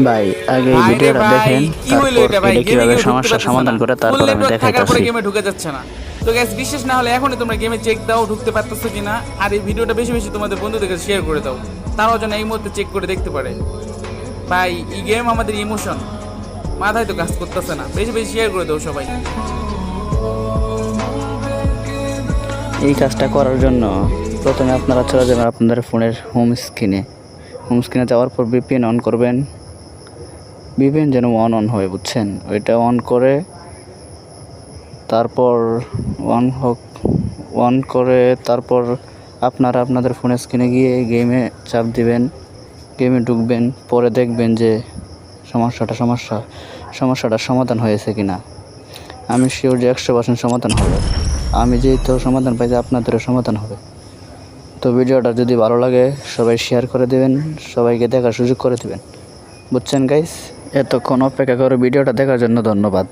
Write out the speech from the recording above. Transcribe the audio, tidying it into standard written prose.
ভাই আগে এই ভাই রে ভিডিওটা ভাই, দেখেন, কি হইলো তারপর এটা ভাই? এটা গেমে কিভাবে কেউ ঢুকতে সমস্যার পারতেছে সমাধান না। করে ফুল তারপর আমি নেটওয়ার্ক থাকার পরে দেখাইতাছি। গেমে ঢুকে যাচ্ছে না। তো গ্যাস, বিশ্বাস না হলে এখনই তোমরা গেমে চেক দাও ঢুকতে পারতেছো কিনা, আর এই ভিডিওটা বেশি বেশি তোমাদের বন্ধুদের কাছে শেয়ার করে দাও, তারাও যেন এই মুহূর্তে চেক করে দেখতে পারে। ভাই এই গেম আমাদের ইমোশন, মাথায় তো কাজ করতেছে না। বেশি বেশি শেয়ার করে দাও সবাই। এই কাজটা করার জন্য প্রথমে আপনারা চলে যাবেন আপনাদের ফোনের হোম স্ক্রিনে যাওয়ার পর ভিপিএন অন করবেন। ভিপিএন যেন অন হয়, বুঝছেন? ওইটা অন করে তারপর অন করে তারপর আপনারা আপনাদের ফোনের স্ক্রিনে গিয়ে গেমে চাপ দিবেন, গেমে ঢুকবেন। পরে দেখবেন যে সমস্যাটার সমাধান হয়েছে কিনা। আমি শিওর যে 100% সমাধান হবে। আমি যেহেতু সমাধান পাইছি, আপনাদেরও সমাধান হবে। তো ভিডিওটা যদি ভালো লাগে সবাই শেয়ার করে দেবেন, সবাইকে দেখার সুযোগ করে দেবেন। বুঝছেন গাইস? এতক্ষণ অপেক্ষা করে ভিডিওটা দেখার জন্য ধন্যবাদ।